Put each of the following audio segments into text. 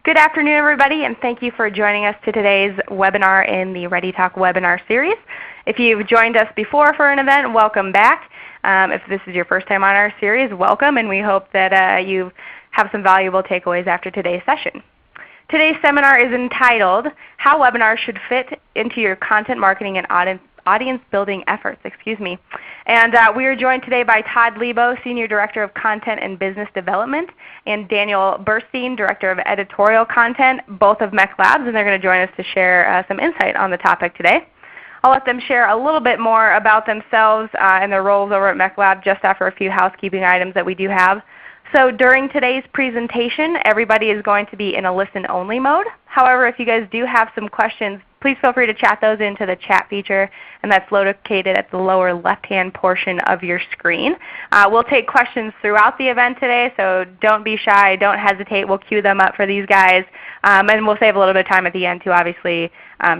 Good afternoon, everybody, and thank you for joining us to today's webinar in the ReadyTalk webinar series. If you've joined us before for an event, welcome back. If this is your first time on our series, welcome, and we hope that you have some valuable takeaways after today's session. Today's seminar is entitled, How Webinars Should Fit into Your Content Marketing and Audience Building Efforts. And we are joined today by Todd Lebo, Senior Director of Content and Business Development, and Daniel Burstein, Director of Editorial Content, both of Mec Labs, and they're going to join us to share some insight on the topic today. I'll let them share a little bit more about themselves and their roles over at Mec Labs just after a few housekeeping items that we do have. So during today's presentation, everybody is going to be in a listen-only mode. However, if you guys do have some questions, please feel free to chat those into the chat feature, and that's located at the lower left-hand portion of your screen. We'll take questions throughout the event today, so don't be shy, don't hesitate. We'll queue them up for these guys, and we'll save a little bit of time at the end too, obviously,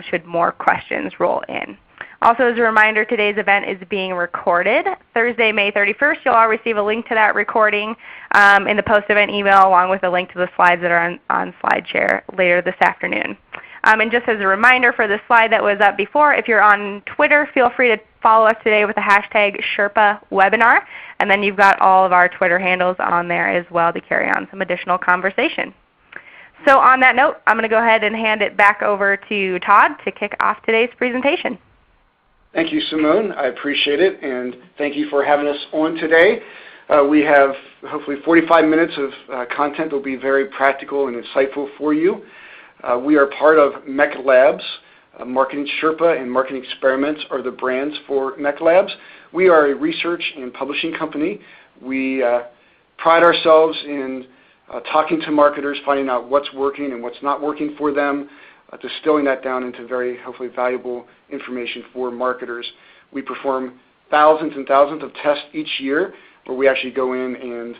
should more questions roll in. Also, as a reminder, today's event is being recorded. Thursday, May 31st, you'll all receive a link to that recording in the post-event email, along with a link to the slides that are on Slideshare later this afternoon. And just as a reminder for the slide that was up before, if you're on Twitter, feel free to follow us today with the hashtag #SherpaWebinar, and then you've got all of our Twitter handles on there as well to carry on some additional conversation. So on that note, I'm going to go ahead and hand it back over to Todd to kick off today's presentation. Thank you, Simone. I appreciate it, and thank you for having us on today. We have hopefully 45 minutes of content that will be very practical and insightful for you. We are part of Mec Labs. Marketing Sherpa and Marketing Experiments are the brands for Mec Labs. We are a research and publishing company. We pride ourselves in talking to marketers, finding out what's working and what's not working for them, distilling that down into very, hopefully, valuable information for marketers. We perform thousands and thousands of tests each year where we actually go in and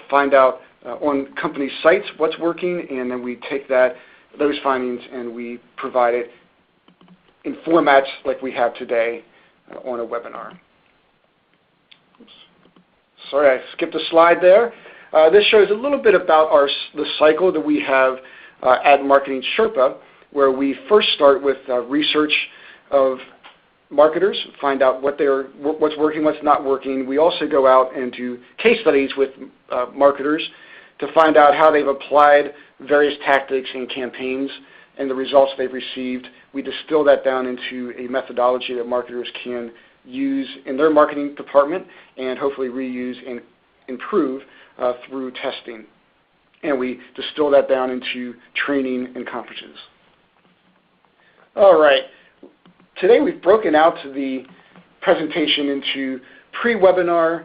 find out on company sites what's working, and then we take those findings and we provide it in formats like we have today on a webinar. Oops. Sorry, I skipped a slide there. This shows a little bit about the cycle that we have at Marketing Sherpa, where we first start with research of marketers, find out what's working, what's not working. We also go out and do case studies with marketers to find out how they've applied various tactics and campaigns and the results they've received. We distill that down into a methodology that marketers can use in their marketing department and hopefully reuse and improve through testing. And we distill that down into training and conferences. All right. Today we've broken out the presentation into pre-webinar,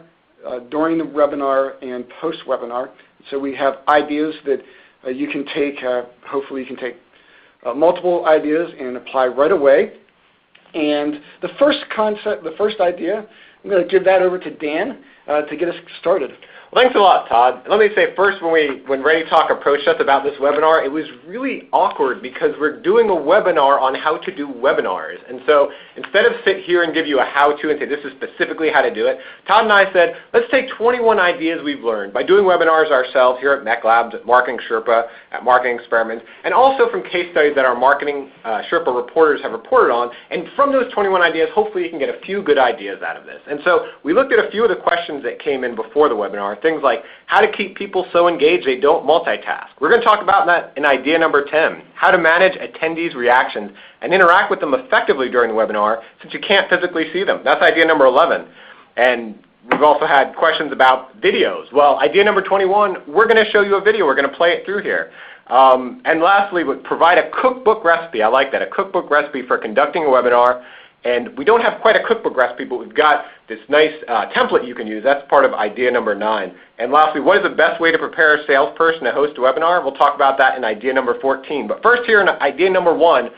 during the webinar, and post-webinar. So we have ideas that you can take, hopefully you can take multiple ideas and apply right away. And the first concept, the first idea, I'm going to give that over to Dan to get us started. Well, thanks a lot, Todd. Let me say first, when ReadyTalk approached us about this webinar, it was really awkward because we're doing a webinar on how to do webinars. And so instead of sit here and give you a how-to and say this is specifically how to do it, Todd and I said, let's take 21 ideas we've learned by doing webinars ourselves here at Mec Labs, at Marketing Sherpa, at Marketing Experiments, and also from case studies that our Marketing Sherpa reporters have reported on. And from those 21 ideas, hopefully you can get a few good ideas out of this. And so we looked at a few of the questions that came in before the webinar. Things like how to keep people so engaged they don't multitask. We're going to talk about that in idea number 10, how to manage attendees' reactions and interact with them effectively during the webinar since you can't physically see them. That's idea number 11. And we've also had questions about videos. Well, idea number 21, we're going to show you a video. We're going to play it through here. And lastly, we provide a cookbook recipe. I like that, a cookbook recipe for conducting a webinar. And we don't have quite a cookbook recipe, but we've got this nice template you can use. That's part of idea number 9. And lastly, what is the best way to prepare a salesperson to host a webinar? We'll talk about that in idea number 14. But first here in idea number 1,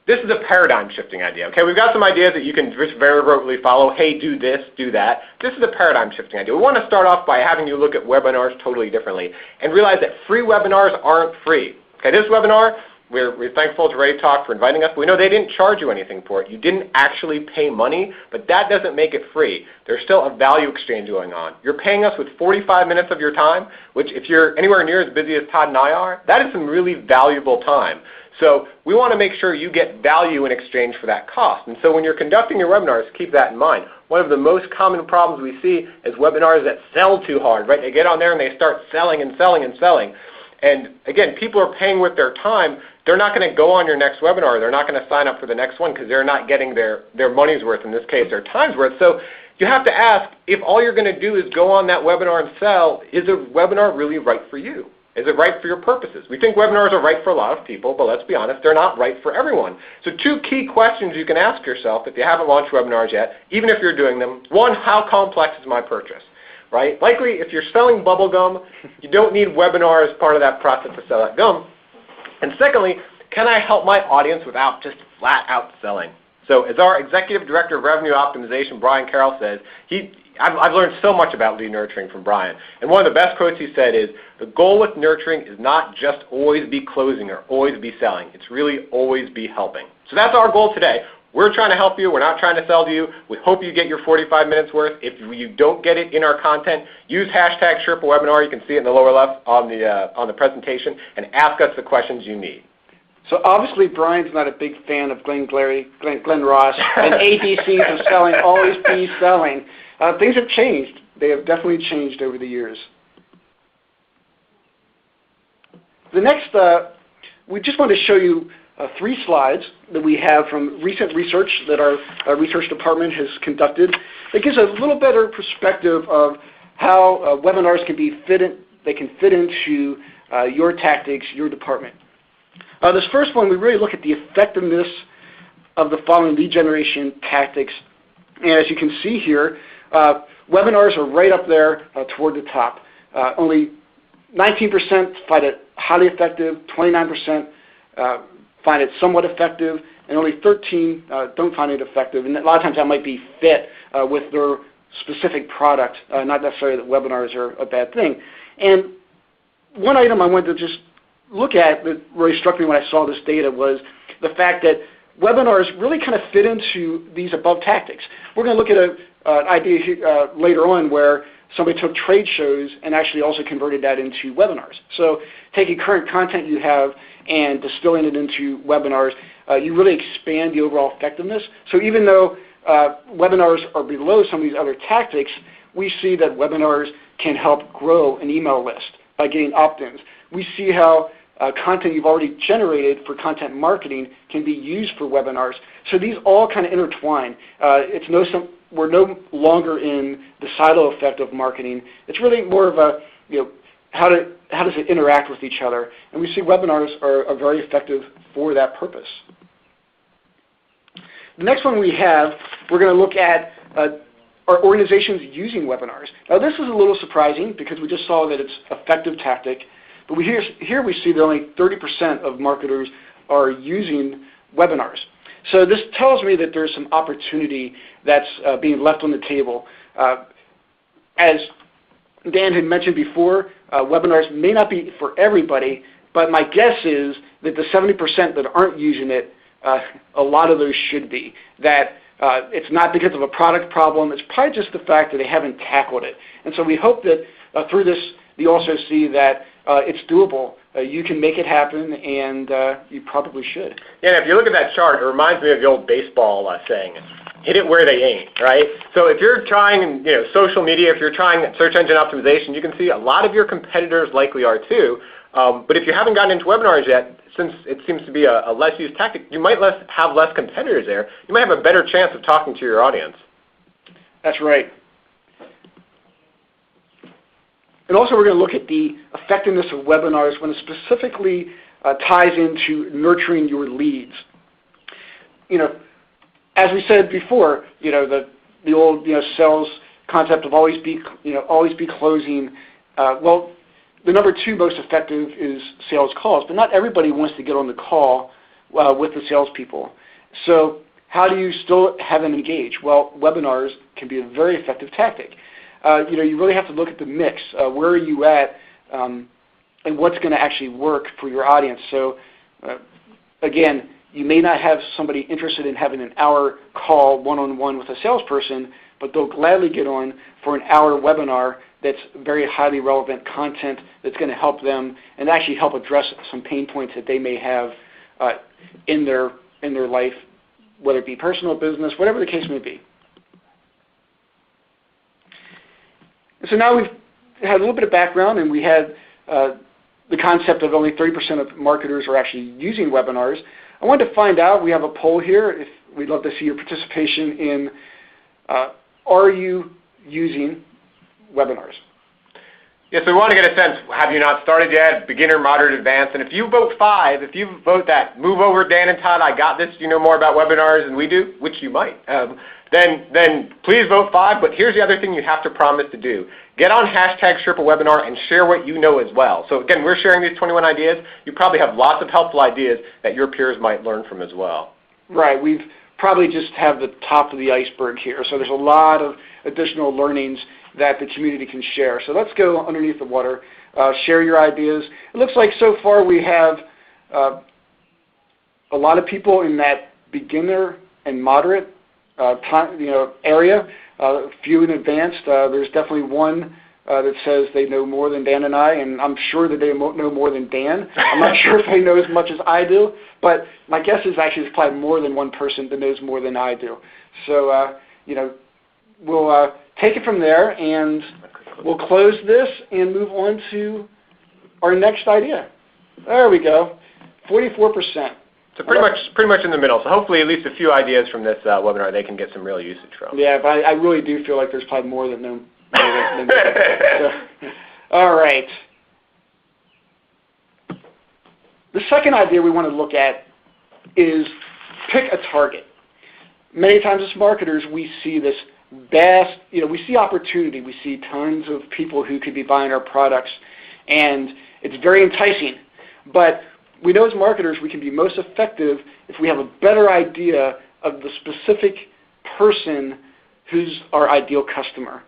this is a paradigm shifting idea. Okay, we've got some ideas that you can just very rotely follow. Hey, do this, do that. This is a paradigm shifting idea. We want to start off by having you look at webinars totally differently and realize that free webinars aren't free. Okay, this webinar, We're thankful to ReadyTalk for inviting us. We know they didn't charge you anything for it. You didn't actually pay money, but that doesn't make it free. There's still a value exchange going on. You're paying us with 45 minutes of your time, which if you're anywhere near as busy as Todd and I are, that is some really valuable time. So we want to make sure you get value in exchange for that cost. And so when you're conducting your webinars, keep that in mind. One of the most common problems we see is webinars that sell too hard, right? They get on there and they start selling and selling and selling. And again, people are paying with their time. They're not going to go on your next webinar. They're not going to sign up for the next one because they're not getting their money's worth, in this case, their time's worth. So you have to ask, if all you're going to do is go on that webinar and sell, is a webinar really right for you? Is it right for your purposes? We think webinars are right for a lot of people, but let's be honest, they're not right for everyone. So two key questions you can ask yourself if you haven't launched webinars yet, even if you're doing them. One, how complex is my purchase? Right? Likely, if you're selling bubble gum, you don't need webinar as part of that process to sell that gum. And secondly, can I help my audience without just flat out selling? So as our Executive Director of Revenue Optimization, Brian Carroll, says, I've learned so much about lead nurturing from Brian. And one of the best quotes he said is, the goal with nurturing is not just always be closing or always be selling. It's really always be helping. So that's our goal today. We're trying to help you. We're not trying to sell to you. We hope you get your 45 minutes worth. If you don't get it in our content, use hashtag Sherpa webinar. You can see it in the lower left on the presentation, and ask us the questions you need. So obviously Brian's not a big fan of Glenn Ross and ABCs of selling, always be selling. Things have changed. They have definitely changed over the years. The next, we just want to show you 3 slides that we have from recent research that our research department has conducted. It gives a little better perspective of how webinars can be fit into your tactics, your department. This first one, we really look at the effectiveness of the following lead generation tactics. And as you can see here, webinars are right up there toward the top. Only 19% find it highly effective, 29% find it somewhat effective, and only 13% don't find it effective. And a lot of times that might be fit with their specific product, not necessarily that webinars are a bad thing. And one item I wanted to just look at that really struck me when I saw this data was the fact that webinars really kind of fit into these above tactics. We're going to look at an idea later on where somebody took trade shows and actually also converted that into webinars. So taking current content you have and distilling it into webinars, you really expand the overall effectiveness. So even though webinars are below some of these other tactics, we see that webinars can help grow an email list by getting opt-ins. We see how content you've already generated for content marketing can be used for webinars. So these all kind of intertwine. We're no longer in the silo effect of marketing. It's really more of a, how does it interact with each other? And we see webinars are very effective for that purpose. The next one we have, we're going to look at are organizations using webinars. Now this is a little surprising because we just saw that it's an effective tactic, but here we see that only 30% of marketers are using webinars. So this tells me that there's some opportunity that's being left on the table. As Dan had mentioned before, webinars may not be for everybody, but my guess is that the 70% that aren't using it, a lot of those should be. That it's not because of a product problem, it's probably just the fact that they haven't tackled it. And so we hope that through this, you also see that it's doable. You can make it happen, and you probably should. Yeah, if you look at that chart, it reminds me of the old baseball saying, hit it where they ain't, right? So if you're trying social media, if you're trying search engine optimization, you can see a lot of your competitors likely are too. But if you haven't gotten into webinars yet, since it seems to be a less used tactic, you might have less competitors there. You might have a better chance of talking to your audience. That's right. And also we're going to look at the effectiveness of webinars when it specifically ties into nurturing your leads. As we said before, the old sales concept of always be closing. Well, the number 2 most effective is sales calls, but not everybody wants to get on the call with the salespeople. So how do you still have them engage? Well, webinars can be a very effective tactic. You really have to look at the mix. Where are you at, and what's going to actually work for your audience? So Again, you may not have somebody interested in having an hour call one-on-one with a salesperson, but they'll gladly get on for an hour webinar that's very highly relevant content that's going to help them and actually help address some pain points that they may have in their life, whether it be personal, business, whatever the case may be. So now we've had a little bit of background, and we had the concept of only 30% of marketers are actually using webinars. I wanted to find out, we have a poll here, we'd love to see your participation in, are you using webinars? Yes, we want to get a sense, have you not started yet, beginner, moderate, advanced? And if you vote 5, if you vote that, move over Dan and Todd, I got this, you know more about webinars than we do, which you might, then please vote 5, but here's the other thing you have to promise to do. Get on hashtag Sherpa webinar and share what you know as well. So again, we're sharing these 21 ideas. You probably have lots of helpful ideas that your peers might learn from as well. Right. We've probably just have the top of the iceberg here. So there's a lot of additional learnings that the community can share. So let's go underneath the water, share your ideas. It looks like so far we have a lot of people in that beginner and moderate area, few in advanced. There's definitely one that says they know more than Dan and I, and I'm sure that they know more than Dan. I'm not sure if they know as much as I do, but my guess is actually there's probably more than one person that knows more than I do. So, we'll take it from there, and we'll close this and move on to our next idea. There we go, 44%. So pretty much in the middle. So hopefully at least a few ideas from this webinar they can get some real usage from. Yeah, but I really do feel like there's probably more than them. So, all right. The second idea we want to look at is pick a target. Many times as marketers we see this vast, we see opportunity. We see tons of people who could be buying our products, and it's very enticing. But we know as marketers we can be most effective if we have a better idea of the specific person who's our ideal customer.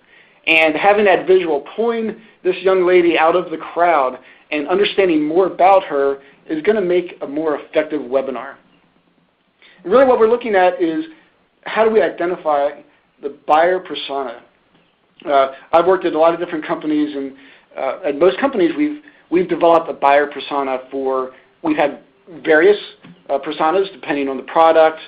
And having that visual, pulling this young lady out of the crowd and understanding more about her is going to make a more effective webinar. And really what we're looking at is how do we identify the buyer persona. I've worked at a lot of different companies, and at most companies we've developed a buyer persona for. We've had various personas depending on the product.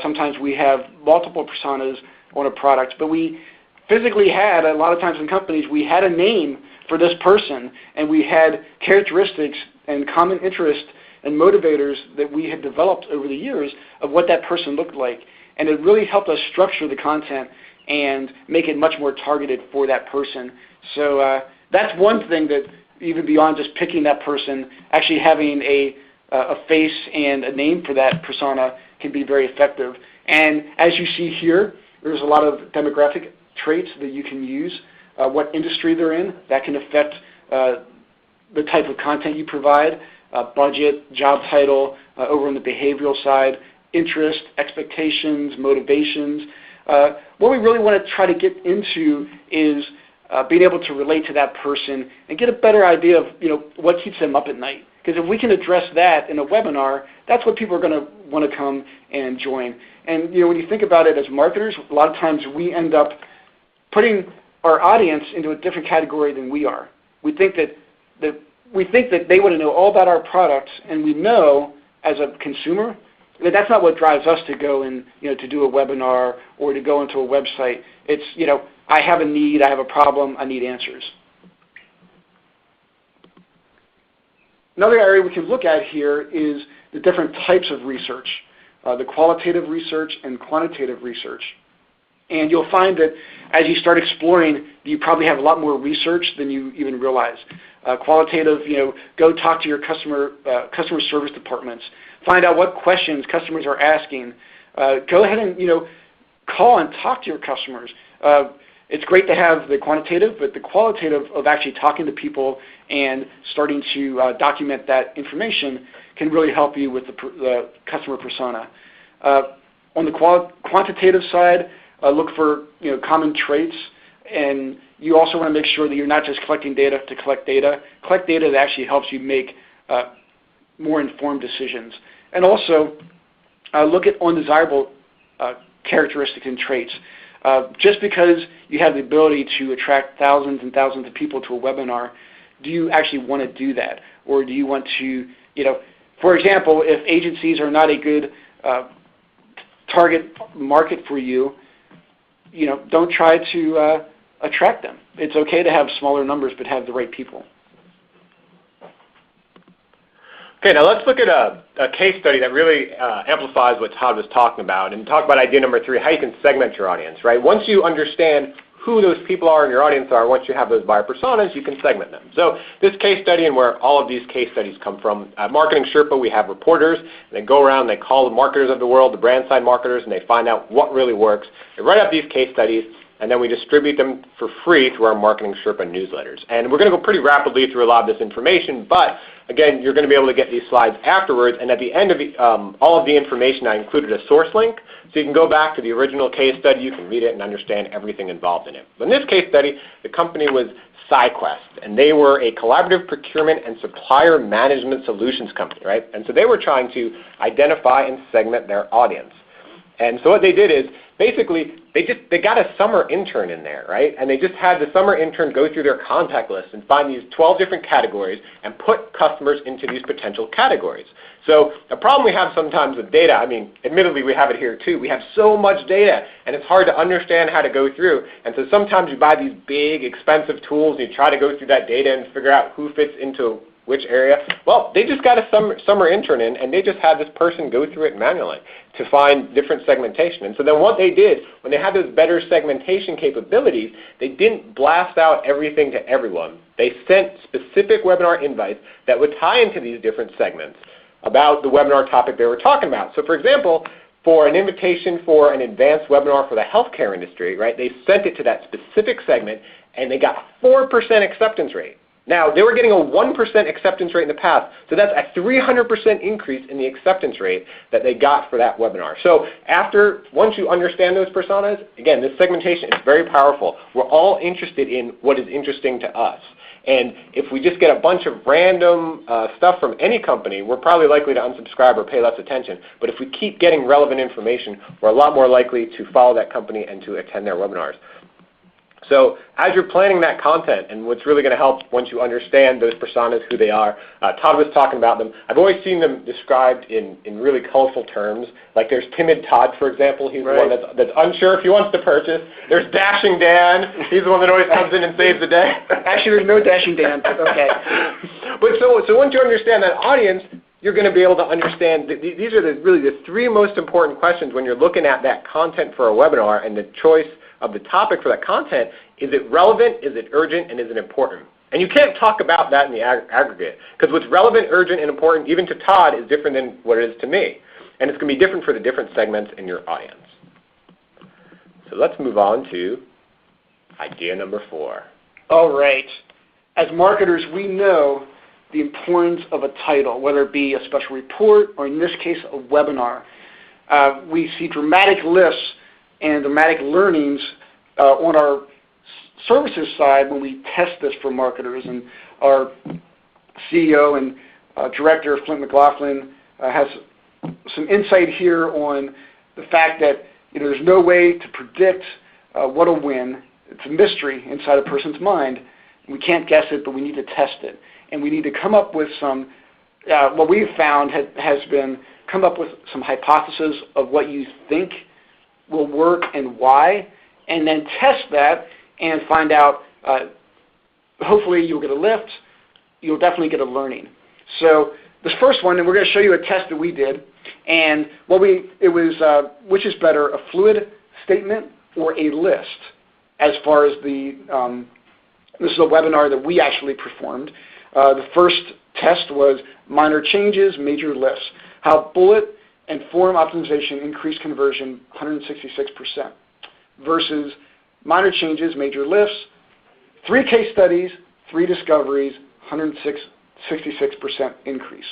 Sometimes we have multiple personas on a product, but we physically had, a lot of times in companies, we had a name for this person, and we had characteristics and common interest and motivators that we had developed over the years of what that person looked like. And it really helped us structure the content and make it much more targeted for that person. So that's one thing that, even beyond just picking that person, actually having a face and a name for that persona can be very effective. And as you see here, there's a lot of demographic traits that you can use. What industry they're in, that can affect the type of content you provide, budget, job title, over on the behavioral side, interest, expectations, motivations. What we really want to try to get into is being able to relate to that person and get a better idea of what keeps them up at night. Because if we can address that in a webinar, that's what people are going to want to come and join. And when you think about it as marketers, a lot of times we end up putting our audience into a different category than we are. We think that they want to know all about our products, and we know as a consumer that that's not what drives us to go and to do a webinar or to go into a website. It's I have a need, I have a problem, I need answers. Another area we can look at here is the different types of research, the qualitative research and quantitative research. And you'll find that as you start exploring, you probably have a lot more research than you even realize. Qualitative, go talk to your customer service departments. Find out what questions customers are asking. Go ahead and call and talk to your customers. It's great to have the quantitative, but the qualitative of actually talking to people and starting to document that information can really help you with the customer persona. On the quantitative side, look for common traits, and you also want to make sure that you're not just collecting data to collect data. Collect data that actually helps you make more informed decisions. And also, look at undesirable characteristics and traits. Just because you have the ability to attract thousands and thousands of people to a webinar, do you actually want to do that? Or do you want to, for example, if agencies are not a good target market for you, don't try to attract them. It's okay to have smaller numbers, but have the right people. Okay, now let's look at a case study that really amplifies what Todd was talking about, and talk about idea number 3, how you can segment your audience, right? Once you understand who those people are in your audience are, once you have those buyer personas, you can segment them. So this case study, and where all of these case studies come from, at Marketing Sherpa we have reporters, and they go around, they call the marketers of the world, the brand side marketers, and they find out what really works. They write up these case studies, and then we distribute them for free through our Marketing Sherpa newsletters. And we're going to go pretty rapidly through a lot of this information, but again, you're going to be able to get these slides afterwards, and at the end of all of the information, I included a source link, so you can go back to the original case study, you can read it and understand everything involved in it. But in this case study, the company was SideQuest, and they were a collaborative procurement and supplier management solutions company, right? And so they were trying to identify and segment their audience. And so what they did is, basically, they got a summer intern in there, right? And they just had the summer intern go through their contact list and find these 12 different categories and put customers into these potential categories. So the problem we have sometimes with data, admittedly we have it here too, we have so much data and it's hard to understand how to go through. And so sometimes you buy these big expensive tools and you try to go through that data and figure out who fits into which area. Well, they just got a summer intern in, and they just had this person go through it manually to find different segmentation. And so then what they did, when they had those better segmentation capabilities, they didn't blast out everything to everyone. They sent specific webinar invites that would tie into these different segments about the webinar topic they were talking about. So for example, for an invitation for an advanced webinar for the healthcare industry, right, they sent it to that specific segment, and they got 4% acceptance rate. Now, they were getting a 1% acceptance rate in the past, so that's a 300% increase in the acceptance rate that they got for that webinar. So once you understand those personas, again, this segmentation is very powerful. We're all interested in what is interesting to us. And if we just get a bunch of random stuff from any company, we're probably likely to unsubscribe or pay less attention. But if we keep getting relevant information, we're a lot more likely to follow that company and to attend their webinars. So as you're planning that content, and what's really going to help once you understand those personas, who they are, Todd was talking about them. I've always seen them described in really colorful terms. Like there's Timid Todd, for example. He's the one that's unsure if he wants to purchase. There's Dashing Dan. He's the one that always comes in and saves the day. Actually, there's no Dashing Dan, but okay. But so once you understand that audience, you're going to be able to understand that these are really the 3 most important questions when you're looking at that content for a webinar and the choice of the topic for that content. Is it relevant, is it urgent, and is it important? And you can't talk about that in the aggregate, because what's relevant, urgent, and important, even to Todd, is different than what it is to me. And it's going to be different for the different segments in your audience. So let's move on to idea number 4. All right. As marketers, we know the importance of a title, whether it be a special report or in this case a webinar. We see dramatic lifts and dramatic learnings on our services side when we test this for marketers. And our CEO and director, Flint McLaughlin, has some insight here on the fact that there's no way to predict what'll win. It's a mystery inside a person's mind. We can't guess it, but we need to test it. And we need to come up with some, what we've found has been come up with some hypotheses of what you think will work and why, and then test that and find out, hopefully you'll get a lift, you'll definitely get a learning. So this first one, and we're going to show you a test that we did, and which is better, a fluid statement or a list, as far as this is a webinar that we actually performed. The first test was minor changes, major lifts. How bullet and form optimization increased conversion 166% versus minor changes, major lifts, 3 case studies, 3 discoveries, 166% increase.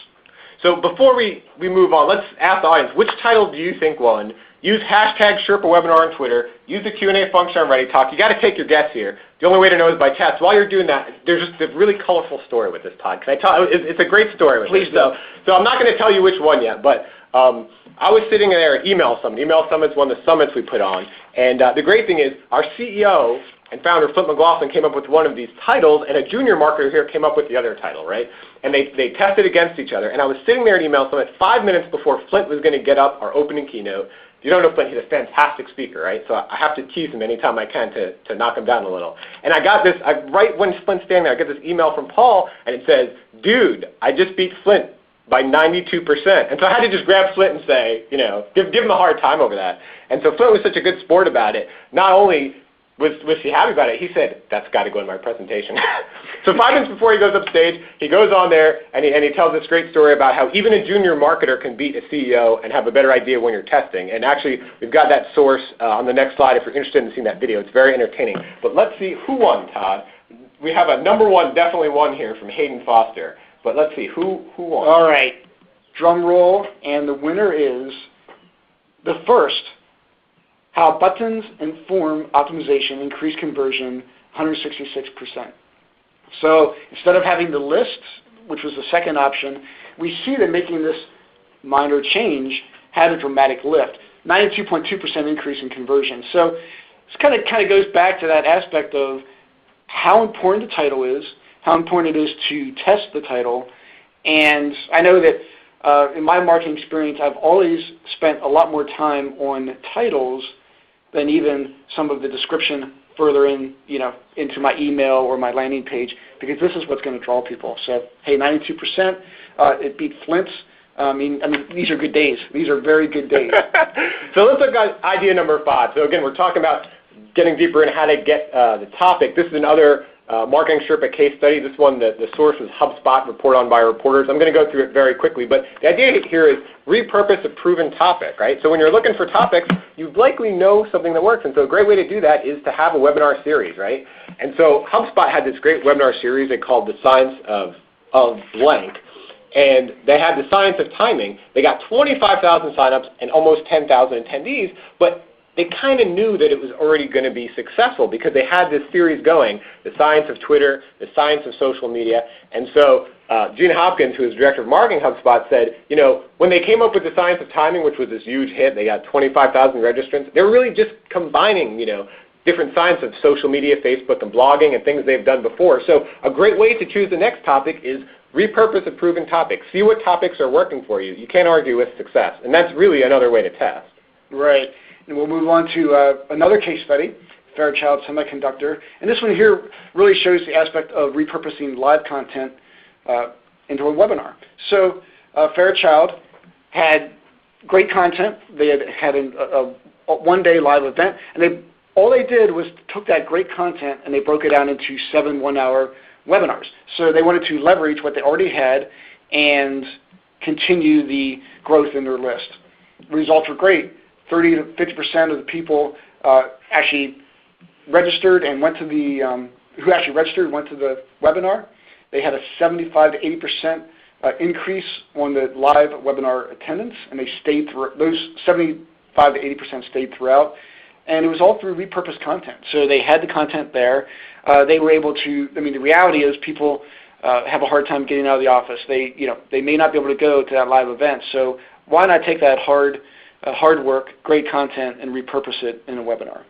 So before we move on, let's ask the audience, which title do you think won? Use hashtag Sherpa Webinar on Twitter, use the Q&A function on ReadyTalk. You got to take your guess here. The only way to know is by test. While you're doing that, there's just a really colorful story with this, Todd. It's a great story with Please this. So I'm not going to tell you which one yet, but I was sitting there at Email Summit. Email Summit's one of the summits we put on. And the great thing is our CEO and founder, Flint McLaughlin, came up with one of these titles, and a junior marketer here came up with the other title, right? And they tested against each other. And I was sitting there at Email Summit 5 minutes before Flint was going to get up our opening keynote. If you don't know Flint, he's a fantastic speaker, right? So I have to tease him anytime I can to knock him down a little. And I got this, right when Flint's standing there, I get this email from Paul, and it says, dude, I just beat Flint by 92%. And so I had to just grab Flint and say, give him a hard time over that. And so Flint was such a good sport about it. Not only was he happy about it, he said, that's got to go in my presentation. So 5 minutes before he goes up stage, he goes on there and he tells this great story about how even a junior marketer can beat a CEO and have a better idea when you're testing. And actually, we've got that source on the next slide if you're interested in seeing that video. It's very entertaining. But let's see who won, Todd. We have a number one, definitely won here from Hayden Foster. But let's see, who won? All right, drum roll, and the winner is the first, how buttons and form optimization increase conversion 166%. So instead of having the lists, which was the second option, we see that making this minor change had a dramatic lift, 92.2% increase in conversion. So this kind of goes back to that aspect of how important the title is, how important it is to test the title. And I know that in my marketing experience, I've always spent a lot more time on titles than even some of the description further in, into my email or my landing page, because this is what's going to draw people. So, hey, 92%, it beat Flint's. I mean, these are good days. These are very good days. So let's look at idea number 5. So again, we're talking about getting deeper in how to get the topic. This is another Marketing Sherpa case study. This one, the source is HubSpot, report on by reporters. I'm going to go through it very quickly, but the idea here is repurpose a proven topic, right? So when you're looking for topics, you likely know something that works, and so a great way to do that is to have a webinar series, right? And so HubSpot had this great webinar series they called The Science of Blank, and they had The Science of Timing. They got 25,000 signups and almost 10,000 attendees, but they kind of knew that it was already going to be successful because they had this series going, the science of Twitter, the science of social media. And so Gene Hopkins, who is director of marketing HubSpot, said, when they came up with the science of timing, which was this huge hit, they got 25,000 registrants. They're really just combining, different science of social media, Facebook, and blogging, and things they've done before. So a great way to choose the next topic is repurpose a proven topic. See what topics are working for you. You can't argue with success. And that's really another way to test. Right. And we'll move on to another case study, Fairchild Semiconductor. And this one here really shows the aspect of repurposing live content into a webinar. So Fairchild had great content. They had a one-day live event, and all they did was took that great content and they broke it down into 7 one-hour webinars. So they wanted to leverage what they already had and continue the growth in their list. The results were great. 30 to 50% of the people actually registered and went to the who actually registered went to the webinar. They had a 75 to 80% increase on the live webinar attendance, and they stayed through. Those 75 to 80% stayed throughout, and it was all through repurposed content. So they had the content there. They were able to. The reality is people have a hard time getting out of the office. They may not be able to go to that live event. So why not take that hard work, great content, and repurpose it in a webinar?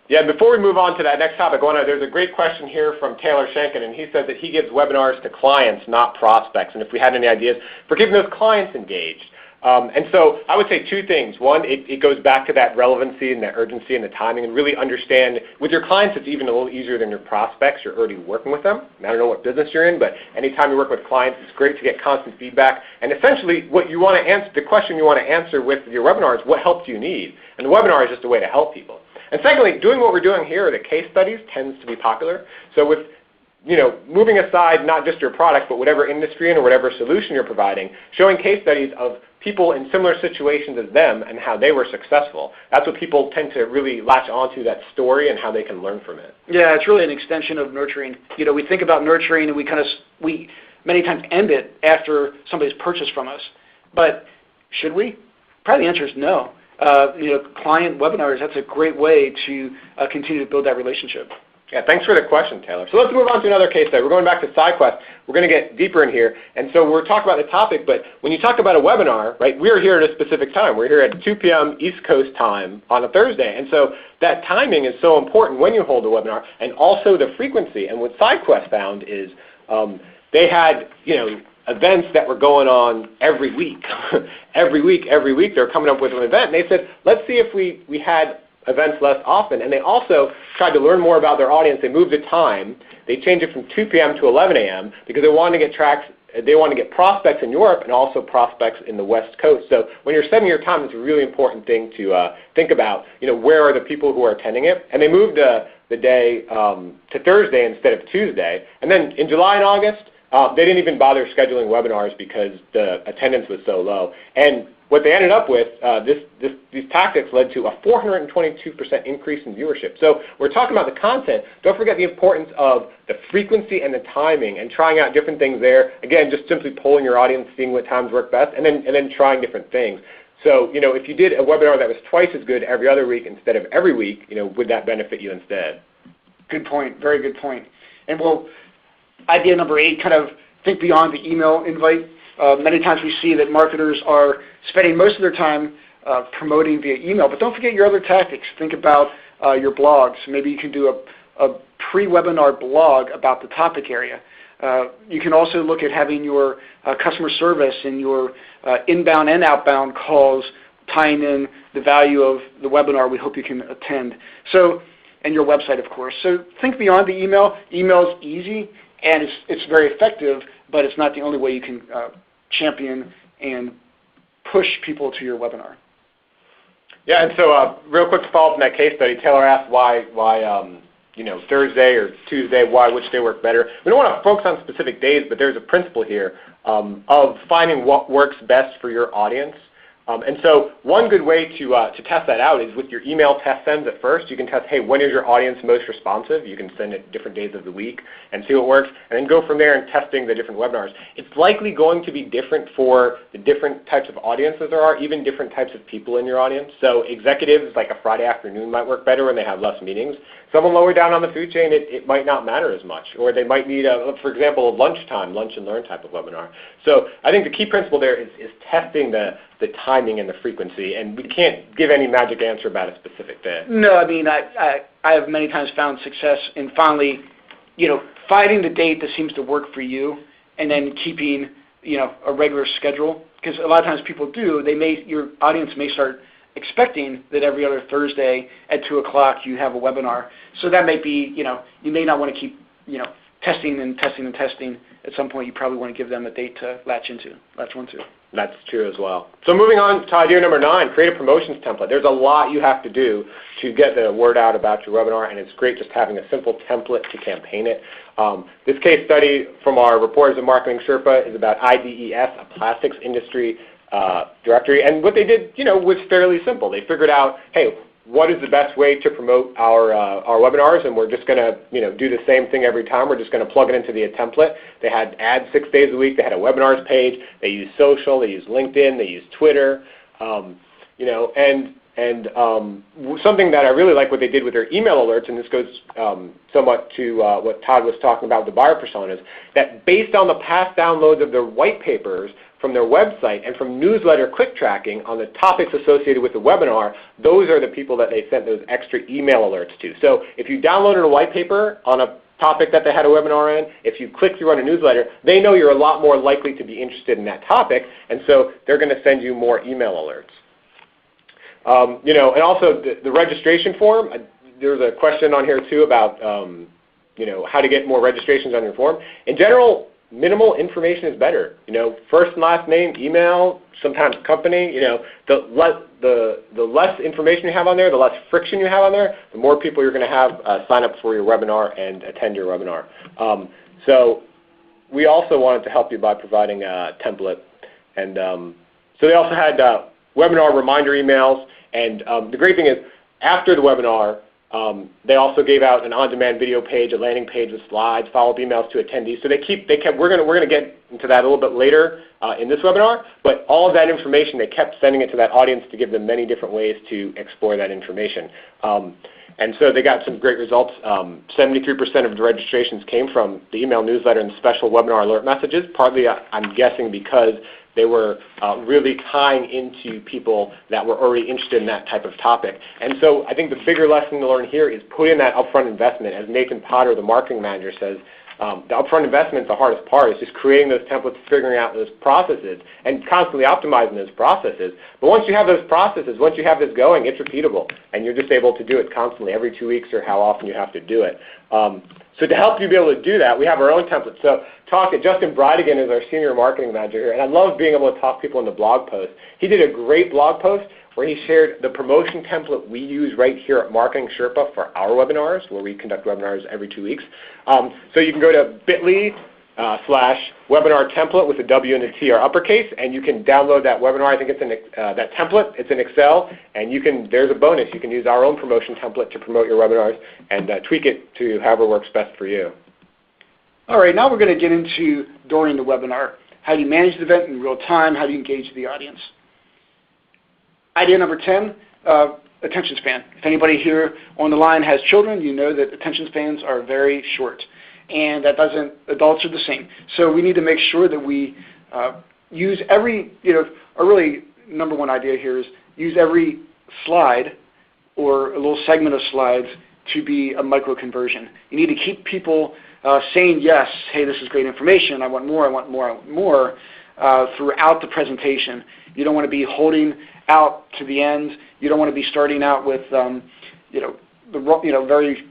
Yeah, before we move on to that next topic, there's a great question here from Taylor Shankin, and he says that he gives webinars to clients, not prospects, and if we had any ideas for keeping those clients engaged. And so I would say 2 things. One, it goes back to that relevancy and the urgency and the timing, and really understand with your clients it's even a little easier than your prospects. You're already working with them. I don't know what business you're in, but anytime you work with clients, it's great to get constant feedback. And essentially what you want to answer, the question you want to answer with your webinar is what help do you need? And the webinar is just a way to help people. And secondly, doing what we're doing here, the case studies tends to be popular. So with moving aside not just your product, but whatever industry or whatever solution you're providing, showing case studies of people in similar situations as them and how they were successful. That's what people tend to really latch onto, that story and how they can learn from it. Yeah, it's really an extension of nurturing. We think about nurturing and we many times end it after somebody's purchased from us. But should we? probably the answer is no. Client webinars, that's a great way to continue to build that relationship. Yeah, thanks for the question, Taylor. So let's move on to another case study. We're going back to SideQuest. We're going to get deeper in here. And so we're talking about the topic, but when you talk about a webinar, right, we're here at a specific time. We're here at 2 p.m. East Coast time on a Thursday. And so that timing is so important when you hold a webinar, and also the frequency. And what SideQuest found is they had, events that were going on every week. every week they're coming up with an event. And they said, let's see if we had events less often. And they also tried to learn more about their audience. They moved the time. They changed it from 2 p.m. to 11 a.m. because they wanted to get prospects in Europe and also prospects in the West Coast. So when you're setting your time, it's a really important thing to think about, where are the people who are attending it. And they moved the day to Thursday instead of Tuesday. And then in July and August, they didn't even bother scheduling webinars because the attendance was so low. And what they ended up with, these tactics led to a 422% increase in viewership. So we're talking about the content. Don't forget the importance of the frequency and the timing and trying out different things there. Again, just simply polling your audience, seeing what times work best, and then trying different things. So, if you did a webinar that was twice as good every other week instead of every week, would that benefit you instead? Good point. Very good point. And idea number 8, kind of think beyond the email invite. Many times we see that marketers are spending most of their time promoting via email, but don't forget your other tactics. Think about your blogs. Maybe you can do a pre-webinar blog about the topic area. You can also look at having your customer service and your inbound and outbound calls tying in the value of the webinar we hope you can attend. So, and your website, of course. So think beyond the email. Email is easy and it's very effective, but it's not the only way you can champion and push people to your webinar. Yeah, and so real quick to follow up on that case study, Taylor asked why Thursday or Tuesday, which day worked better. We don't want to focus on specific days, but there's a principle here of finding what works best for your audience. And so one good way to test that out is with your email test sends at first. You can test, hey, when is your audience most responsive? You can send it different days of the week and see what works, and then go from there and testing the different webinars. It's likely going to be different for the different types of audiences there are, even different types of people in your audience. So executives, like a Friday afternoon might work better when they have less meetings. Someone lower down on the food chain, it might not matter as much, or they might need, for example, a lunch and learn type of webinar. So I think the key principle there is testing the timing and the frequency, and we can't give any magic answer about a specific day. No, I mean, I have many times found success in finally, finding the date that seems to work for you, and then keeping, a regular schedule. Because a lot of times people do, your audience may start expecting that every other Thursday at 2 o'clock you have a webinar. So that may be, you may not want to keep, testing and testing and testing. At some point you probably want to give them a date to latch onto. That's true as well. So moving on to idea number 9, create a promotions template. There's a lot you have to do to get the word out about your webinar, and it's great just having a simple template to campaign it. This case study from our Reporters of Marketing Sherpa is about IDES, a plastics industry directory, and what they did, was fairly simple. They figured out, hey, what is the best way to promote our webinars, and we're just going to do the same thing every time. We're just going to plug it into the template. They had ads 6 days a week. They had a webinars page. They used social. They used LinkedIn. They used Twitter. And something that I really like what they did with their email alerts, and this goes somewhat to what Todd was talking about with the buyer personas, that based on the past downloads of their white papers from their website and from newsletter click tracking on the topics associated with the webinar, those are the people that they sent those extra email alerts to. So if you downloaded a white paper on a topic that they had a webinar in, if you click through on a newsletter, they know you're a lot more likely to be interested in that topic, and so they're going to send you more email alerts. And also the registration form, there's a question on here too about how to get more registrations on your form. In general, minimal information is better. First and last name, email, sometimes company. The less information you have on there, the less friction you have on there, the more people you're going to have sign up for your webinar and attend your webinar. So we also wanted to help you by providing a template, and so they also had webinar reminder emails. And the great thing is, after the webinar, They also gave out an on-demand video page, a landing page with slides, follow-up emails to attendees. So we're going to get into that a little bit later in this webinar, but all of that information, they kept sending it to that audience to give them many different ways to explore that information. And so they got some great results. 73% of the registrations came from the email newsletter and special webinar alert messages, partly, I'm guessing, because they were really tying into people that were already interested in that type of topic. And so I think the bigger lesson to learn here is put in that upfront investment. As Nathan Potter, the marketing manager, says, the upfront investment is the hardest part. It's just creating those templates, figuring out those processes, and constantly optimizing those processes. But once you have those processes, once you have this going, it's repeatable, and you're just able to do it constantly every 2 weeks or how often you have to do it. So to help you be able to do that, we have our own template. So Justin Bridegan is our senior marketing manager here, and I love being able to talk people in the blog post. He did a great blog post where he shared the promotion template we use right here at Marketing Sherpa for our webinars, where we conduct webinars every 2 weeks. So you can go to bit.ly/webinar template with the W and the T are uppercase, and you can download that webinar. I think it's in that template. It's in Excel, and there's a bonus. You can use our own promotion template to promote your webinars and tweak it to however works best for you. All right, now we're going to get into during the webinar. How do you manage the event in real time? How do you engage the audience? Idea number 10, attention span. If anybody here on the line has children, you know that attention spans are very short. And adults are the same. So we need to make sure that we use every, our really number one idea here is use every slide or a little segment of slides to be a micro conversion. You need to keep people saying yes, hey, this is great information, I want more, I want more, I want more, throughout the presentation. You don't want to be holding out to the end. You don't want to be starting out with, very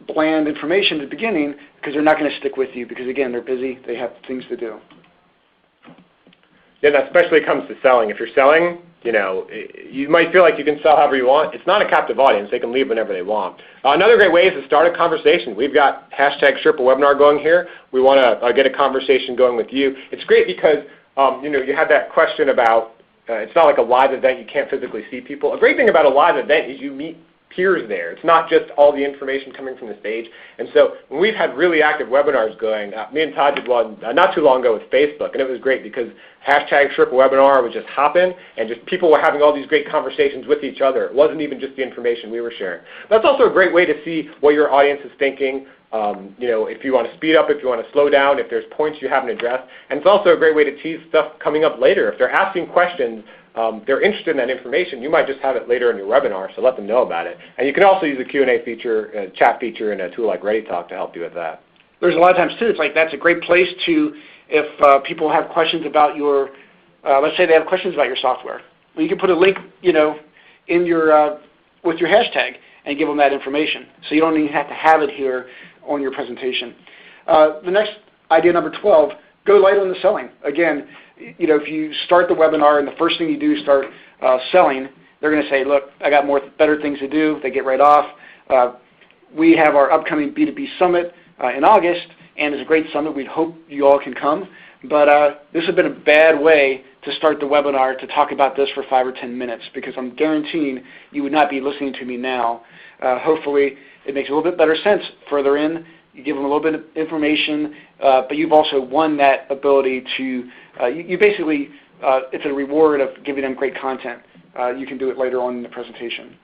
bland information at the beginning, because they're not going to stick with you because, again, they're busy. They have things to do. Yeah, that especially comes to selling. If you're selling, you might feel like you can sell however you want. It's not a captive audience. They can leave whenever they want. Another great way is to start a conversation. We've got #Sherpa webinar going here. We want to get a conversation going with you. It's great because, you had that question about it's not like a live event. You can't physically see people. A great thing about a live event is you meet peers there. It's not just all the information coming from the stage. And so when we've had really active webinars going, me and Todd did one not too long ago with Facebook, and it was great because #Sherpa webinar was just hopping, and just people were having all these great conversations with each other. It wasn't even just the information we were sharing. That's also a great way to see what your audience is thinking. If you want to speed up, if you want to slow down, if there's points you haven't addressed. And it's also a great way to tease stuff coming up later. If they're asking questions, they're interested in that information, you might just have it later in your webinar, so let them know about it. And you can also use the Q&A feature, chat feature in a tool like ReadyTalk to help you with that. There's a lot of times, too, it's like that's a great place to, if people have questions about your, let's say they have questions about your software. Well, you can put a link, in your, with your hashtag and give them that information. So you don't even have to have it here on your presentation. The next idea, number 12, go light on the selling. Again, if you start the webinar and the first thing you do is start selling, they're going to say, look, I got better things to do. They get right off. We have our upcoming B2B Summit in August, and it's a great summit. We hope you all can come. But this has been a bad way to start the webinar to talk about this for 5 or 10 minutes, because I'm guaranteeing you would not be listening to me now. Hopefully it makes a little bit better sense further in. You give them a little bit of information, but you've also won that ability to, you basically, it's a reward of giving them great content. You can do it later on in the presentation.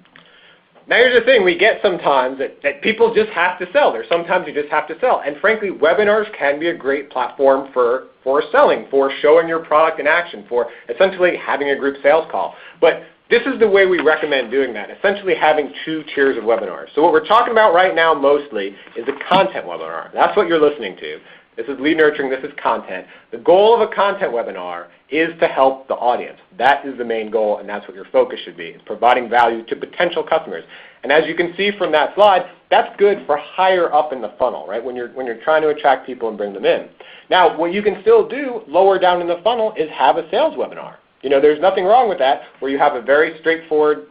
Now here's the thing, we get sometimes that people just have to sell. There's sometimes you just have to sell. And frankly, webinars can be a great platform for selling, for showing your product in action, for essentially having a group sales call. But this is the way we recommend doing that, essentially having 2 tiers of webinars. So what we're talking about right now mostly is a content webinar. That's what you're listening to. This is lead nurturing, this is content. The goal of a content webinar is to help the audience. That is the main goal, and that's what your focus should be, providing value to potential customers. And as you can see from that slide, that's good for higher up in the funnel, right, when you're trying to attract people and bring them in. Now, what you can still do lower down in the funnel is have a sales webinar. There's nothing wrong with that, where you have a very straightforward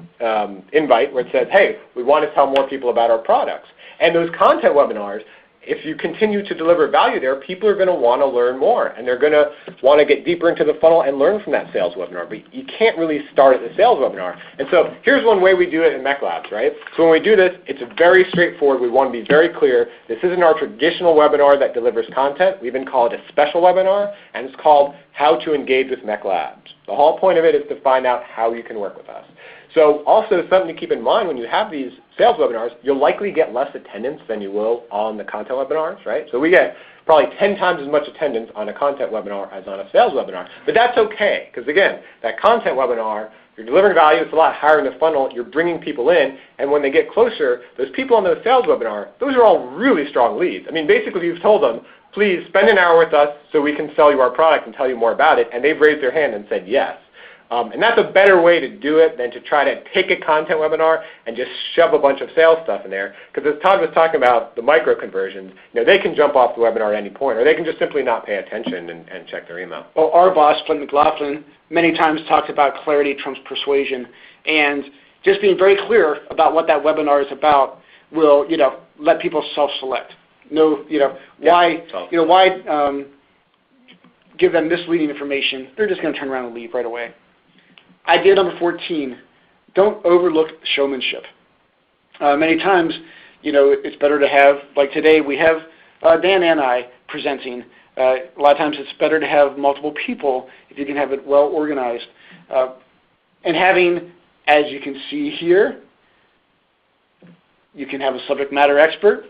invite where it says, hey, we want to tell more people about our products. And those content webinars, if you continue to deliver value there, people are going to want to learn more, and they're going to want to get deeper into the funnel and learn from that sales webinar. But you can't really start at the sales webinar. And so here's one way we do it in MECLABS, right? So when we do this, it's very straightforward. We want to be very clear. This isn't our traditional webinar that delivers content. We even call it a special webinar, and it's called How to Engage with MECLABS. The whole point of it is to find out how you can work with us. So also something to keep in mind when you have these sales webinars, you'll likely get less attendance than you will on the content webinars, right? So we get probably 10 times as much attendance on a content webinar as on a sales webinar. But that's okay, because again, that content webinar, you're delivering value, it's a lot higher in the funnel, you're bringing people in, and when they get closer, those people on the sales webinar, those are all really strong leads. I mean, basically you've told them, please spend an hour with us so we can sell you our product and tell you more about it, and they've raised their hand and said yes. And that's a better way to do it than to try to take a content webinar and just shove a bunch of sales stuff in there. Because as Todd was talking about the micro conversions, they can jump off the webinar at any point, or they can just simply not pay attention and check their email. Well, our boss, Flint McLaughlin, many times talks about clarity trumps persuasion, and just being very clear about what that webinar is about will, let people self-select. Why give them misleading information? They're just going to turn around and leave right away. Idea number 14, don't overlook showmanship. Many times, it's better to have, like today, we have Dan and I presenting. A lot of times it's better to have multiple people if you can have it well organized. And having, as you can see here, you can have a subject matter expert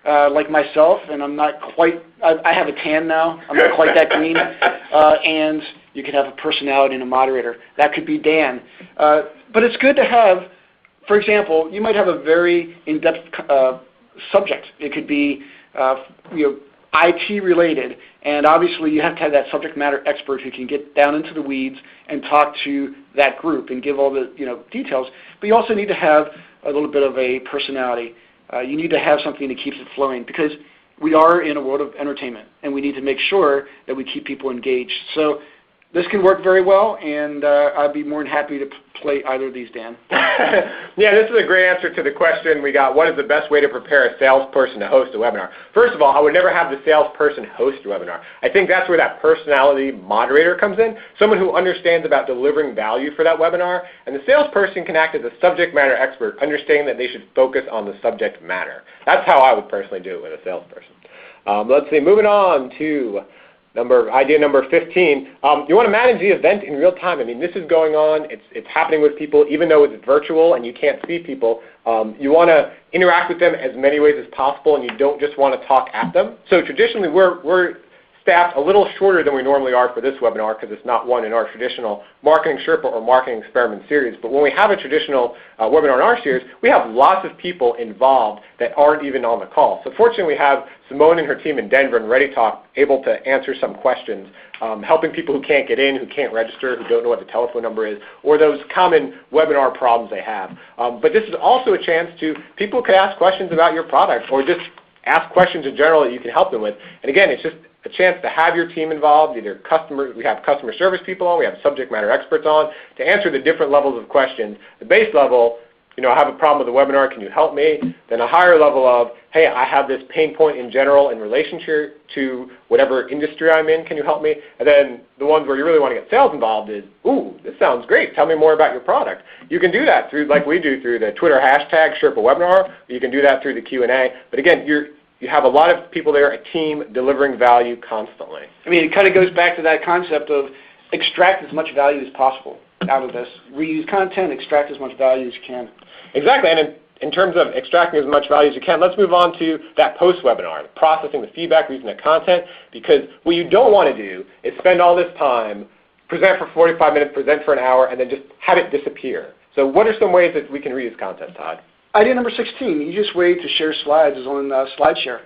like myself, and I'm not quite, I have a tan now, I'm not quite that green, and you can have a personality and a moderator. That could be Dan. But it's good to have, for example, you might have a very in-depth subject. It could be IT related, and obviously you have to have that subject matter expert who can get down into the weeds and talk to that group and give all the details. But you also need to have a little bit of a personality. You need to have something that keeps it flowing, because we are in a world of entertainment, and we need to make sure that we keep people engaged. So this can work very well, and I'd be more than happy to play either of these, Dan. Yeah, this is a great answer to the question we got, what is the best way to prepare a salesperson to host a webinar? First of all, I would never have the salesperson host a webinar. I think that's where that personality moderator comes in, someone who understands about delivering value for that webinar, and the salesperson can act as a subject matter expert, understanding that they should focus on the subject matter. That's how I would personally do it with a salesperson. Let's see, moving on to idea number 15. You want to manage the event in real time. I mean, this is going on. It's happening with people, even though it's virtual and you can't see people. You want to interact with them as many ways as possible, and you don't just want to talk at them. So traditionally, we're staffed a little shorter than we normally are for this webinar, because it's not one in our traditional Marketing Sherpa or Marketing Experiment series. But when we have a traditional webinar in our series, we have lots of people involved that aren't even on the call. So fortunately, we have Simone and her team in Denver and ReadyTalk able to answer some questions, helping people who can't get in, who can't register, who don't know what the telephone number is, or those common webinar problems they have. But this is also a chance people could ask questions about your product, or just ask questions in general that you can help them with. And again, it's just a chance to have your team involved, we have customer service people on, we have subject matter experts on, to answer the different levels of questions. The base level, I have a problem with the webinar, can you help me? Then a higher level of, hey, I have this pain point in general in relationship to whatever industry I'm in, can you help me? And then the ones where you really want to get sales involved is, ooh, this sounds great, tell me more about your product. You can do that through, like we do, through the Twitter hashtag Sherpa Webinar, or you can do that through the Q&A. But again, you have a lot of people there, a team delivering value constantly. I mean, it kind of goes back to that concept of extract as much value as possible out of this. Reuse content, extract as much value as you can. Exactly, and in terms of extracting as much value as you can, let's move on to that post-webinar, processing the feedback, using the content, because what you don't want to do is spend all this time, present for 45 minutes, present for an hour, and then just have it disappear. So what are some ways that we can reuse content, Todd? Idea number 16, the easiest way to share slides is on Slideshare.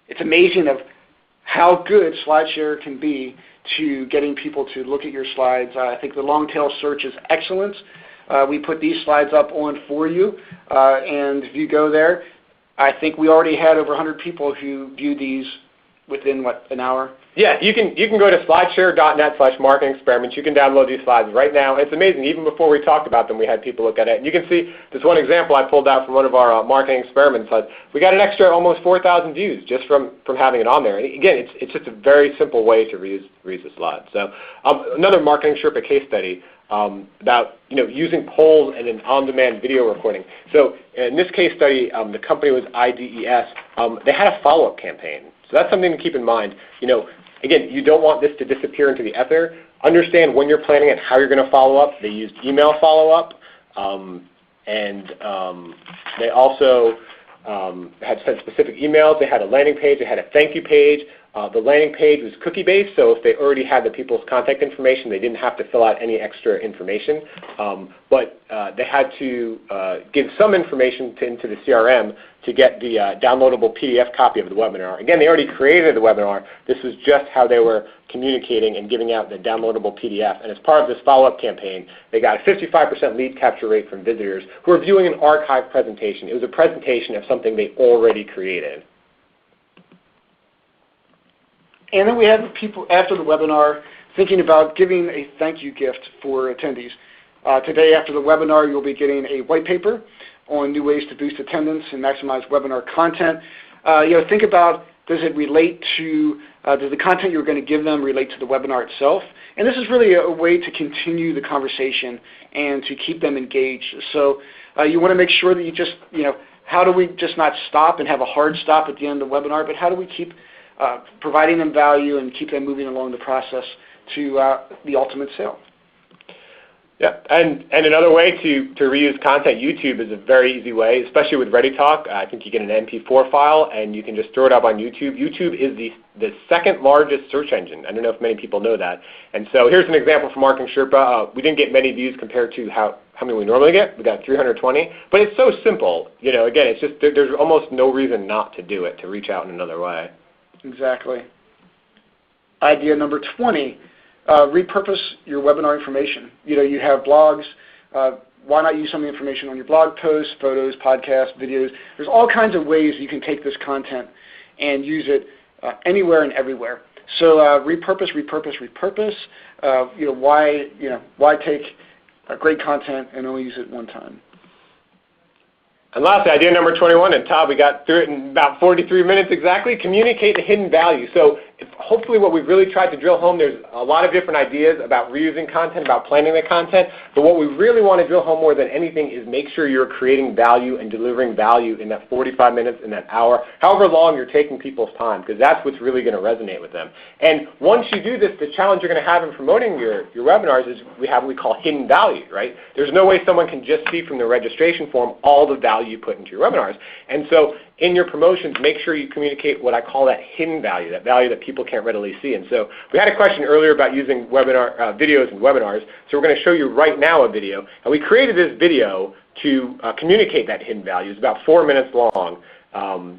It's amazing of how good Slideshare can be to getting people to look at your slides. I think the long tail search is excellent. We put these slides up on for you, and if you go there, I think we already had over 100 people who viewed these within, what, an hour? Yeah, you can go to slideshare.net/marketing-experiments. You can download these slides right now. It's amazing. Even before we talked about them, we had people look at it. And you can see this one example I pulled out from one of our marketing experiment slides. We got an extra almost 4,000 views just from having it on there. And again, it's just a very simple way to reuse the slides. So another Marketing Sherpa case study about using polls and an on-demand video recording. So in this case study, the company was IDES. They had a follow-up campaign. So that's something to keep in mind. Again, you don't want this to disappear into the ether. Understand when you're planning it, how you're going to follow up. They used email follow-up, and they also had sent specific emails. They had a landing page. They had a thank you page. The landing page was cookie-based, so if they already had the people's contact information, they didn't have to fill out any extra information. But they had to give some information into the CRM to get the downloadable PDF copy of the webinar. Again, they already created the webinar. This was just how they were communicating and giving out the downloadable PDF. And as part of this follow-up campaign, they got a 55% lead capture rate from visitors who were viewing an archived presentation. It was a presentation of something they already created. And then we had people after the webinar thinking about giving a thank you gift for attendees. Today after the webinar, you'll be getting a white paper on new ways to boost attendance and maximize webinar content. Think about, does it relate to, does the content you're going to give them relate to the webinar itself? And this is really a way to continue the conversation and to keep them engaged. So you want to make sure that you just, how do we just not stop and have a hard stop at the end of the webinar, but how do we keep providing them value and keep them moving along the process to the ultimate sale? Yeah, and another way to reuse content, YouTube is a very easy way, especially with ReadyTalk. I think you get an MP4 file and you can just throw it up on YouTube. YouTube is the second largest search engine. I don't know if many people know that. And so here's an example from Marketing Sherpa. We didn't get many views compared to how many we normally get. We got 320. But it's so simple. Again, it's just there's almost no reason not to do it, to reach out in another way. Exactly. Idea number 20. Repurpose your webinar information. You have blogs. Why not use some of the information on your blog posts, photos, podcasts, videos? There's all kinds of ways you can take this content and use it anywhere and everywhere. So repurpose. Why take great content and only use it one time? And lastly, idea number 21, and Todd, we got through it in about 43 minutes exactly, communicate the hidden value. So hopefully what we've really tried to drill home, there's a lot of different ideas about reusing content, about planning the content, but what we really want to drill home more than anything is make sure you're creating value and delivering value in that 45 minutes, in that hour, however long you're taking people's time, because that's what's really going to resonate with them. And once you do this, the challenge you're going to have in promoting your webinars is we have what we call hidden value, right? There's no way someone can just see from the registration form all the value you put into your webinars. And so in your promotions, make sure you communicate what I call that hidden value, that value that people can't readily see. And so we had a question earlier about using webinar videos in webinars. So we're going to show you right now a video. And we created this video to communicate that hidden value. It's about 4 minutes long. I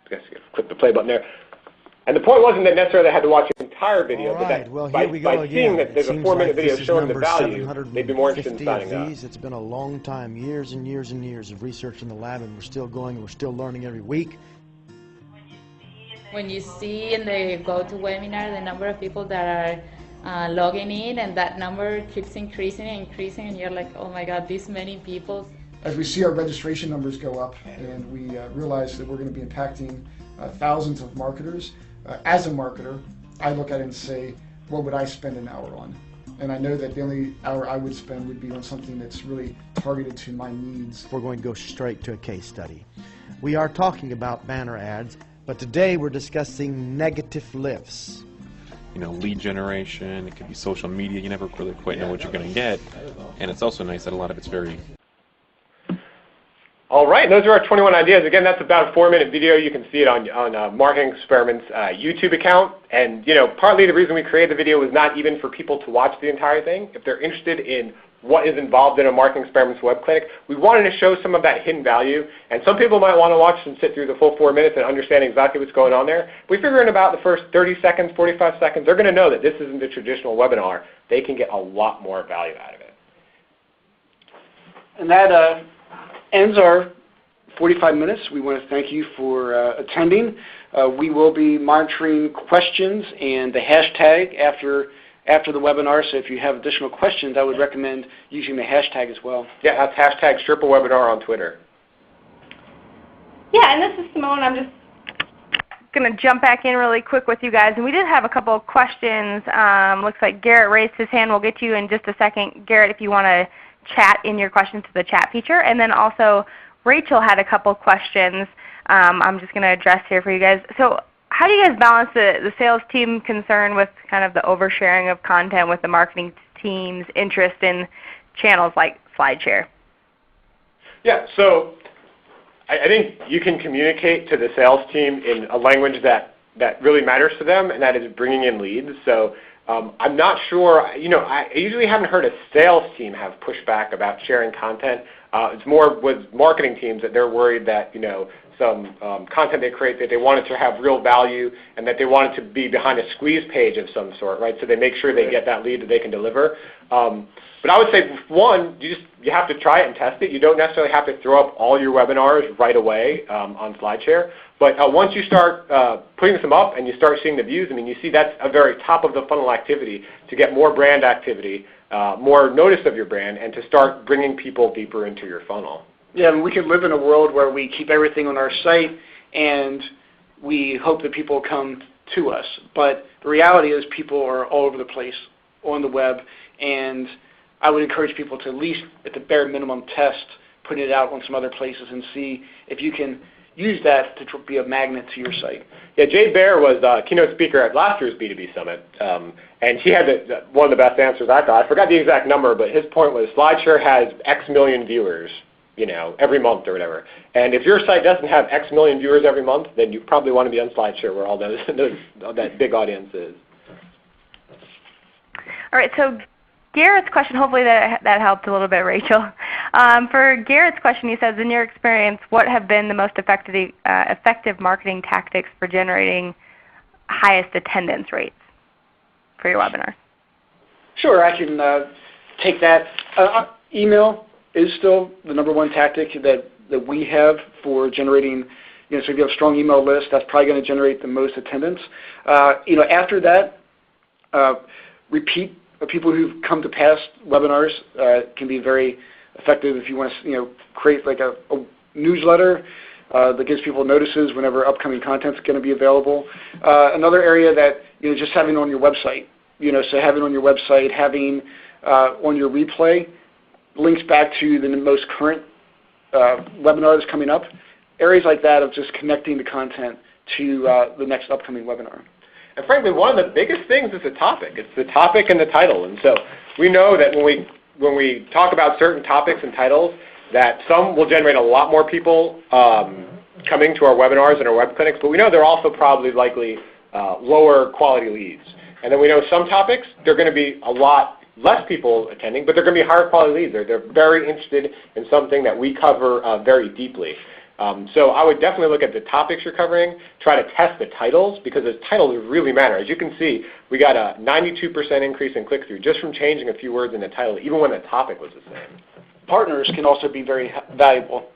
guess you click the play button there. And the point wasn't that necessarily they had to watch the entire video, but that by seeing that there's a 4-minute video showing the value, they'd be more interested in signing up. It's been a long time, years and years and years of research in the lab, and we're still going, we're still learning every week. When you see in the GoToWebinar the number of people that are logging in, and that number keeps increasing and increasing, and you're like, oh my God, this many people. As we see our registration numbers go up, and we realize that we're going to be impacting thousands of marketers, as a marketer, I look at it and say, what would I spend an hour on? And I know that the only hour I would spend would be on something that's really targeted to my needs. We're going to go straight to a case study. We are talking about banner ads, but today we're discussing negative lifts. Lead generation, it could be social media, you never really quite know what you're going to get. And it's also nice that a lot of it's very... All right, those are our 21 ideas. Again, that's about a 4-minute video. You can see it on Marketing Experiments' YouTube account. And partly the reason we created the video was not even for people to watch the entire thing. If they're interested in what is involved in a Marketing Experiments web clinic, we wanted to show some of that hidden value. And some people might want to watch and sit through the full 4 minutes and understand exactly what's going on there. We figure in about the first 30 seconds, 45 seconds, they're going to know that this isn't a traditional webinar. They can get a lot more value out of it. And that ends our 45 minutes. We want to thank you for attending. We will be monitoring questions and the hashtag after the webinar, so if you have additional questions, I would recommend using the hashtag as well. Yeah, that's hashtag Sherpa webinar on Twitter. Yeah, and this is Simone. I'm just going to jump back in really quick with you guys. And we did have a couple of questions. Looks like Gareth raised his hand. We'll get to you in just a second. Gareth, if you want to chat in your questions to the chat feature. And then also Rachel had a couple of questions I'm just going to address here for you guys. So how do you guys balance the sales team concern with kind of the oversharing of content with the marketing team's interest in channels like Slideshare? Yeah, so I think you can communicate to the sales team in a language that really matters to them, and that is bringing in leads. So I'm not sure, I usually haven't heard a sales team have pushback about sharing content. It's more with marketing teams that they're worried that, some content they create that they want it to have real value and that they want it to be behind a squeeze page of some sort, right? So they make sure they get that lead that they can deliver. But I would say, one, you have to try it and test it. You don't necessarily have to throw up all your webinars right away on Slideshare. But once you start putting some up and you start seeing the views, you see that's a very top of the funnel activity to get more brand activity, more notice of your brand, and to start bringing people deeper into your funnel. Yeah, and we could live in a world where we keep everything on our site and we hope that people come to us. But the reality is people are all over the place on the web, and I would encourage people to at least, at the bare minimum, test putting it out on some other places and see if you can use that to be a magnet to your site. Yeah, Jay Baer was a keynote speaker at last year's B2B Summit, and he had one of the best answers I thought. I forgot the exact number, but his point was Slideshare has X million viewers, every month or whatever. And if your site doesn't have X million viewers every month, then you probably want to be on Slideshare where all that big audience is. All right, so Gareth's question, hopefully that helped a little bit, Rachel. For Gareth's question, he says, in your experience, what have been the most effective marketing tactics for generating highest attendance rates for your webinars? Sure, I can take that. Email is still the #1 tactic that we have for generating, so if you have a strong email list, that's probably going to generate the most attendance. After that, repeat people who've come to past webinars can be very effective if you want to create like a newsletter that gives people notices whenever upcoming content is going to be available. Another area that just having on your website, so having on your website, having on your replay links back to the most current webinar that's coming up. Areas like that of just connecting the content to the next upcoming webinar. And frankly, one of the biggest things is the topic. It's the topic and the title. And so we know that when we talk about certain topics and titles, that some will generate a lot more people coming to our webinars and our web clinics, but we know they're also probably likely lower quality leads. And then we know some topics, they're going to be a lot less people attending, but they're going to be higher quality leads. They're very interested in something that we cover very deeply. So I would definitely look at the topics you're covering, try to test the titles, because the titles really matter. As you can see, we got a 92% increase in click-through just from changing a few words in the title, even when the topic was the same. Partners can also be very valuable.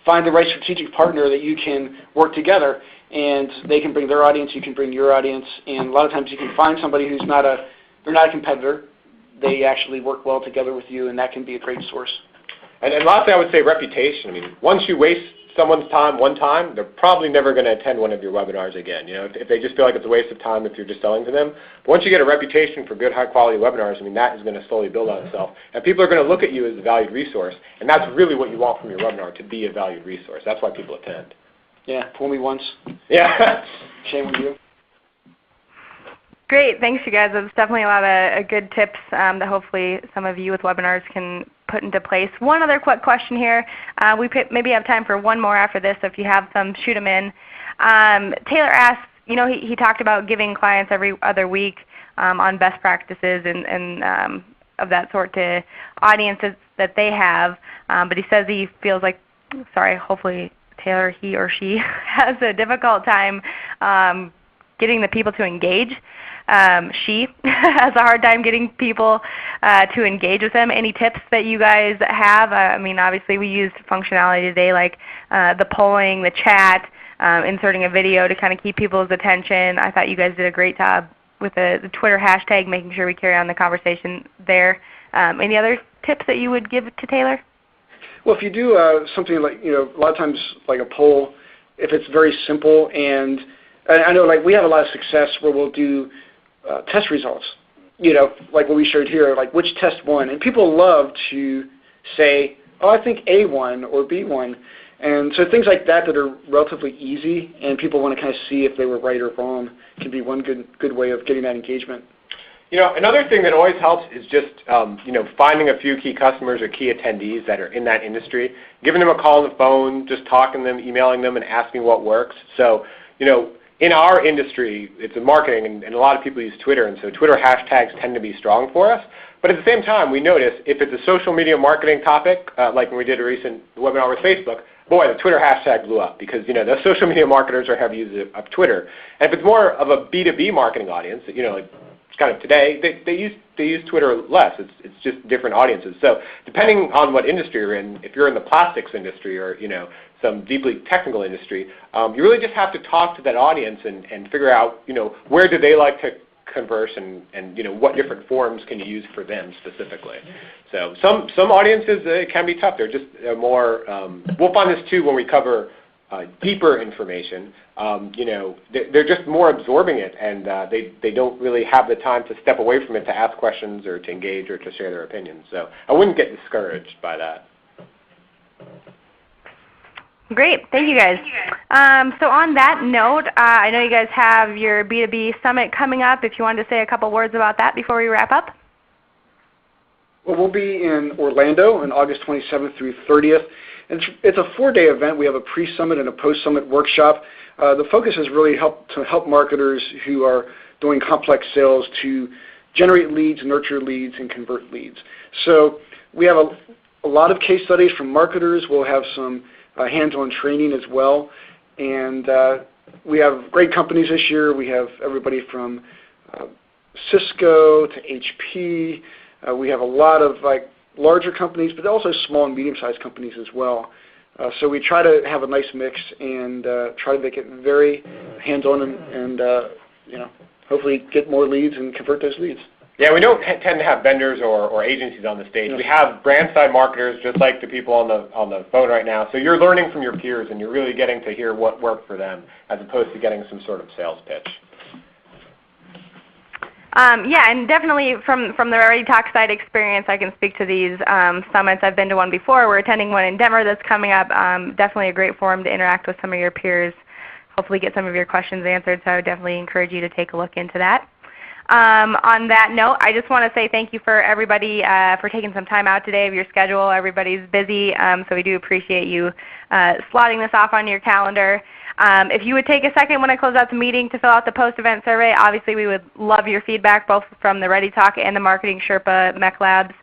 Find the right strategic partner that you can work together, and they can bring their audience, you can bring your audience, and a lot of times you can find somebody who's they're not a competitor. They actually work well together with you, and that can be a great source. And lastly, I would say reputation. Once you waste someone's time one time, they're probably never going to attend one of your webinars again. If they just feel like it's a waste of time if you're just selling to them. But once you get a reputation for good, high-quality webinars, that is going to slowly build on itself. And people are going to look at you as a valued resource, and that's really what you want from your webinar, to be a valued resource. That's why people attend. Yeah, fool me once. Yeah. Shame on you. Great, thanks you guys. That's definitely a lot of good tips that hopefully some of you with webinars can put into place. One other quick question here. We maybe have time for one more after this, so if you have some, shoot them in. Taylor asked, he talked about giving clients every other week on best practices and of that sort to audiences that they have, but he says he feels like, hopefully Taylor, he or she, has a difficult time getting the people to engage. she has a hard time getting people to engage with him. Any tips that you guys have? I mean, obviously we used functionality today like the polling, the chat, inserting a video to kind of keep people's attention. I thought you guys did a great job with the Twitter hashtag, making sure we carry on the conversation there. Any other tips that you would give to Taylor? Well, if you do something like, a lot of times like a poll, if it's very simple, and I know like we have a lot of success where we'll do test results, like what we showed here, like which test won, and people love to say, oh, I think A won or B won. And so things like that are relatively easy, and people want to kind of see if they were right or wrong, can be one good way of getting that engagement. Another thing that always helps is just, finding a few key customers or key attendees that are in that industry, giving them a call on the phone, just talking to them, emailing them, and asking what works. So, in our industry, it's in marketing, and a lot of people use Twitter, and so Twitter hashtags tend to be strong for us. But at the same time, we notice if it's a social media marketing topic, like when we did a recent webinar with Facebook, boy, the Twitter hashtag blew up because, those social media marketers are heavy users of Twitter. And if it's more of a B2B marketing audience, like kind of today, they use Twitter less. It's just different audiences. So depending on what industry you're in, if you're in the plastics industry or, some deeply technical industry, you really just have to talk to that audience and figure out, where do they like to converse and what different forums can you use for them specifically. So some audiences can be tough. They're just more, we'll find this too when we cover deeper information. They're just more absorbing it, and they don't really have the time to step away from it to ask questions or to engage or to share their opinions. So I wouldn't get discouraged by that. Great. Thank you guys. So on that note, I know you guys have your B2B Summit coming up. If you wanted to say a couple words about that before we wrap up. Well, we'll be in Orlando on August 27th through 30th. It's a 4-day event. We have a pre-summit and a post-summit workshop. The focus is really to help marketers who are doing complex sales to generate leads, nurture leads, and convert leads. So we have a lot of case studies from marketers. We'll have some hands-on training as well. And we have great companies this year. We have everybody from Cisco to HP. We have a lot of larger companies, but also small and medium-sized companies as well. So we try to have a nice mix and try to make it very hands-on and hopefully get more leads and convert those leads. Yeah, we don't tend to have vendors or agencies on the stage. We have brand-side marketers, just like the people on the phone right now. So you're learning from your peers, and you're really getting to hear what worked for them, as opposed to getting some sort of sales pitch. Yeah, and definitely from the ReadyTalk side experience, I can speak to these summits. I've been to one before. We're attending one in Denver that's coming up. Definitely a great forum to interact with some of your peers, hopefully get some of your questions answered. So I would definitely encourage you to take a look into that. On that note, I just want to say thank you for everybody for taking some time out today of your schedule. Everybody's busy, so we do appreciate you slotting this off on your calendar. If you would take a second when I close out the meeting to fill out the post-event survey, obviously we would love your feedback both from the ReadyTalk and the Marketing Sherpa MECLABS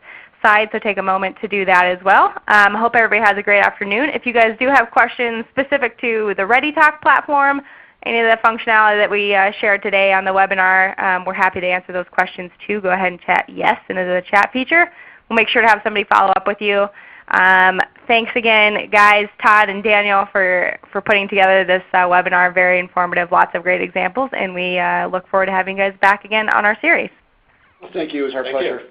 side, so take a moment to do that as well. I hope everybody has a great afternoon. If you guys do have questions specific to the ReadyTalk platform, any of the functionality that we shared today on the webinar, we're happy to answer those questions too. Go ahead and chat yes into the chat feature. We'll make sure to have somebody follow up with you. Thanks again, guys, Todd and Daniel, for putting together this webinar. Very informative, lots of great examples, and we look forward to having you guys back again on our series. Well, thank you. It was our pleasure.